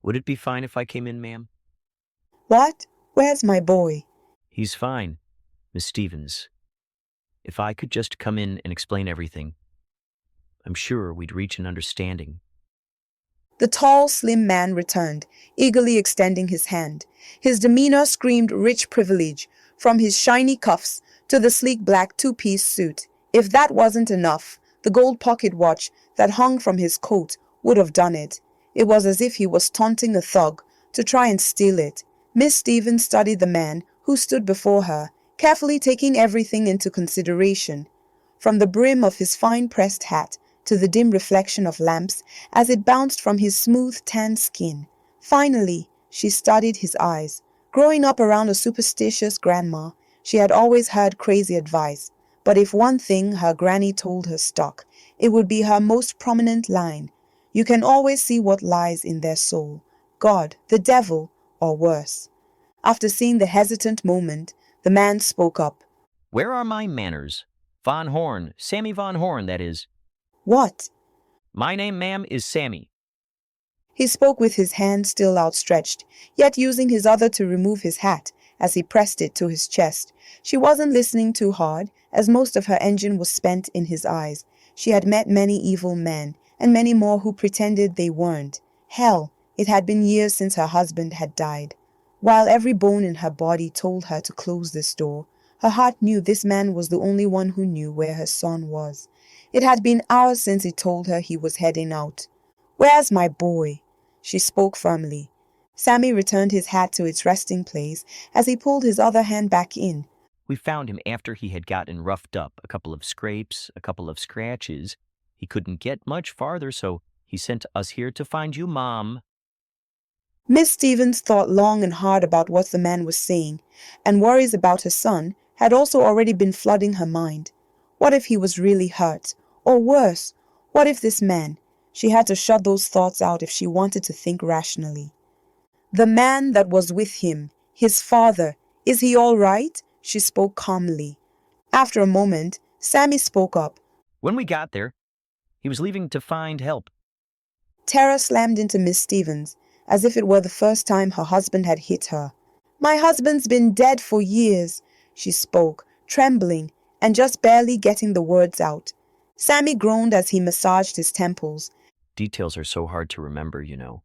Would it be fine if I came in, ma'am? What? Where's my boy? He's fine, Miss Stevens. If I could just come in and explain everything, I'm sure we'd reach an understanding. The tall, slim man returned, eagerly extending his hand. His demeanor screamed rich privilege, from his shiny cuffs to the sleek black two-piece suit. If that wasn't enough, the gold pocket watch that hung from his coat would have done it. It was as if he was taunting a thug to try and steal it. Miss Stevens studied the man who stood before her, carefully taking everything into consideration, from the brim of his fine pressed hat to the dim reflection of lamps as it bounced from his smooth tan skin. Finally, she studied his eyes. Growing up around a superstitious grandma, she had always heard crazy advice. But if one thing her granny told her stuck, it would be her most prominent line. You can always see what lies in their soul. God, the devil, or worse. After seeing the hesitant moment, the man spoke up. Where are my manners? Von Horn, Sammy Von Horn, that is. What? My name, ma'am, is Sammy. He spoke with his hand still outstretched, yet using his other to remove his hat as he pressed it to his chest. She wasn't listening too hard, as most of her engine was spent in his eyes. She had met many evil men, and many more who pretended they weren't. Hell, it had been years since her husband had died. While every bone in her body told her to close this door, her heart knew this man was the only one who knew where her son was. It had been hours since he told her he was heading out. Where's my boy? She spoke firmly. Sammy returned his hat to its resting place as he pulled his other hand back in. We found him after he had gotten roughed up, a couple of scrapes, a couple of scratches. He couldn't get much farther, so he sent us here to find you, Mom. Miss Stevens thought long and hard about what the man was saying, and worries about her son had also already been flooding her mind. What if he was really hurt? Or worse, what if this man? She had to shut those thoughts out if she wanted to think rationally. The man that was with him, his father, is he all right? She spoke calmly. After a moment, Sammy spoke up. When we got there, he was leaving to find help. Terror slammed into Miss Stevens, as if it were the first time her husband had hit her. My husband's been dead for years, she spoke, trembling, and just barely getting the words out. Sammy groaned as he massaged his temples. Details are so hard to remember, you know.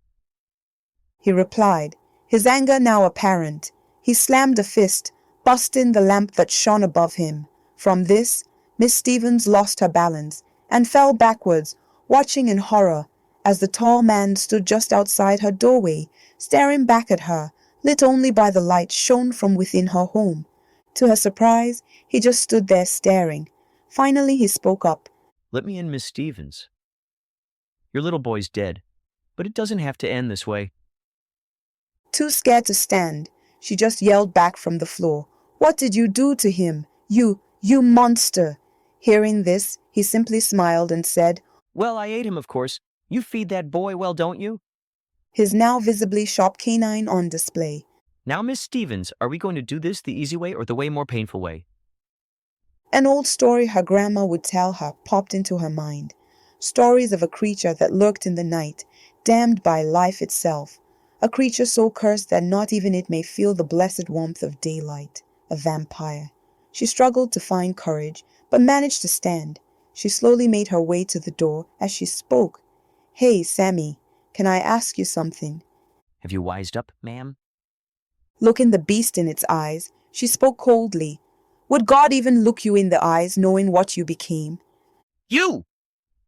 He replied, his anger now apparent. He slammed a fist, busting the lamp that shone above him. From this, Miss Stevens lost her balance and fell backwards, watching in horror as the tall man stood just outside her doorway, staring back at her, lit only by the light shone from within her home. To her surprise, he just stood there staring. Finally, he spoke up. Let me in, Miss Stevens. Your little boy's dead, but it doesn't have to end this way. Too scared to stand, she just yelled back from the floor. What did you do to him? You monster! Hearing this, he simply smiled and said, Well, I ate him, of course. You feed that boy well, don't you? His now visibly sharp canine on display. Now, Miss Stevens, are we going to do this the easy way or the way more painful way? An old story her grandma would tell her popped into her mind. Stories of a creature that lurked in the night, damned by life itself. A creature so cursed that not even it may feel the blessed warmth of daylight. A vampire. She struggled to find courage, but managed to stand. She slowly made her way to the door as she spoke. Hey, Sammy, can I ask you something? Have you wised up, ma'am? Looking the beast in its eyes, she spoke coldly. Would God even look you in the eyes, knowing what you became? You!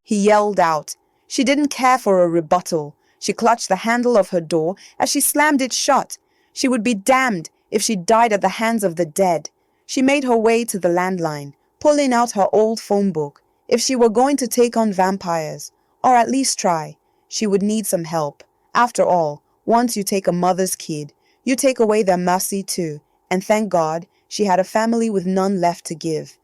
He yelled out. She didn't care for a rebuttal. She clutched the handle of her door as she slammed it shut. She would be damned if she died at the hands of the dead. She made her way to the landline, pulling out her old phone book. If she were going to take on vampires, or at least try, she would need some help. After all, once you take a mother's kid, you take away their mercy too, and thank God she had a family with none left to give.